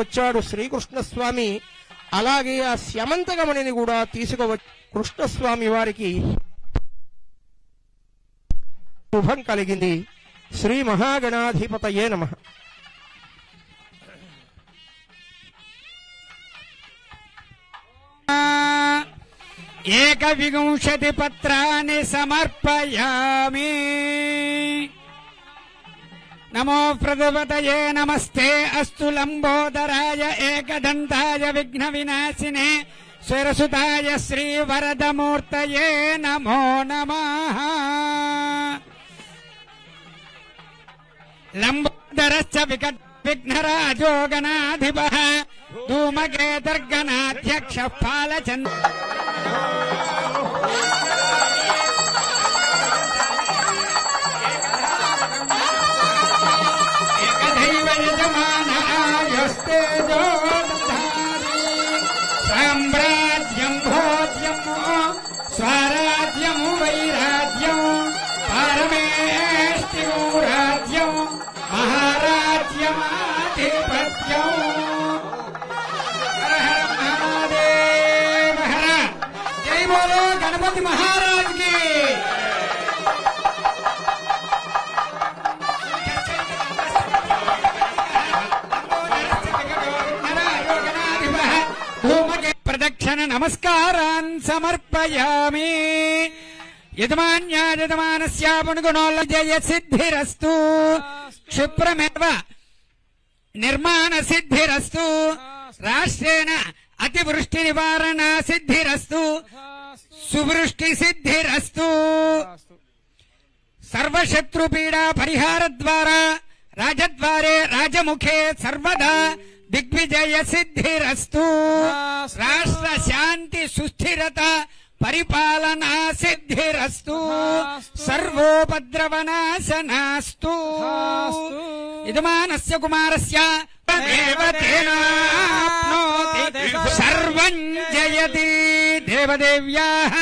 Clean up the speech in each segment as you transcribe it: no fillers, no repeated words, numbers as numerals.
వచ్చాడు శ్రీకృష్ణస్వామి. అలాగే ఆ స్యమంతకమణిని కూడా తీసుకువచ్చి కృష్ణస్వామి వారికి శుభం కలిగింది. శ్రీ మహాగణాధిపతయే నమః. ఏకవింశతి పత్రాన్ని సమర్పయామి. నమో ప్రజపతయే నమస్తే అస్తు లంబోదరాయ ఏకదంతాయ విఘ్న వినాశినే స్వరసుతాయ శ్రీ వరదమూర్తయే నమో నమః. లంబోదరశ్చ విఘ్నరాజో గణాధిపః ధూమకేతర్గణాధ్యక్ష పాలచంద్ర ఏకదైవ యజమానాయస్తేజో సామ్రాజ్యం భోజ్యం స్వరాజ్యం వైరాజ్యం పరమేష్టిం రాజ్యం మహారాజ్యమాధిపత్యం. హర హర మహాదేవ హర. జై బోలో గణపతి మహారాజ్ కి. ప్రదక్షిణ నమస్కారాన్ సమర్పయామి. యజమాన్యాయజమానస్య పుణ్యగుణోల్లజయ సిద్ధిరస్తు. క్షిప్రమేవ నిర్మాణ సిద్ధిరస్తు. రాష్ట్రేణ అతివృష్టి నివారణ సిద్ధిరస్తు. సువృష్టి సిద్ధిరస్తు. సర్వశత్రుపీడా పరిహార ద్వారా రాజద్వారే రాజముఖే సర్వదా దిగ్విజయ సిద్ధిరస్తు. రాష్ట్ర శాంతి సుస్థిరత పరిపాలనా సిద్ధిరస్తు. సర్వోపద్రవనాశనాస్తు. యజమానస్య కుమారస్య దేవతేనాప్నోతి సర్వం జయతి. దేవదేవ్యాః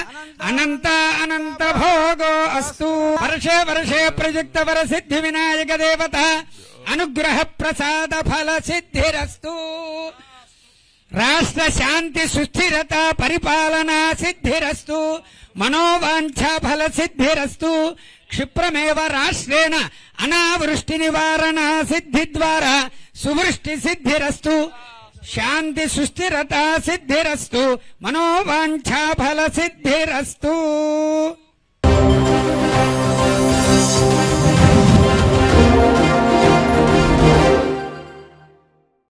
అనంత అనంత భోగో అస్తు. వర్షే వర్షే ప్రయుక్త వర సిద్ధి వినాయక దేవత అనుగ్రహ ప్రసాద ఫల సిద్ధిరస్తు. రాష్ట్ర శాంతి సుస్థిరత పరిపాలనా సిద్ధిరస్తు. మనోవాంఛా ఫల సిద్ధిరస్తు. క్షిప్రమేవ రాష్ట్రేణ అనావృష్టి నివారణ సిద్ధి ద్వారా సువృష్టి సిద్ధిరస్తు. శాంతి సుస్థిరత సిద్ధిరస్తు. మనోవాంఛా ఫల సిద్ధిరస్తు.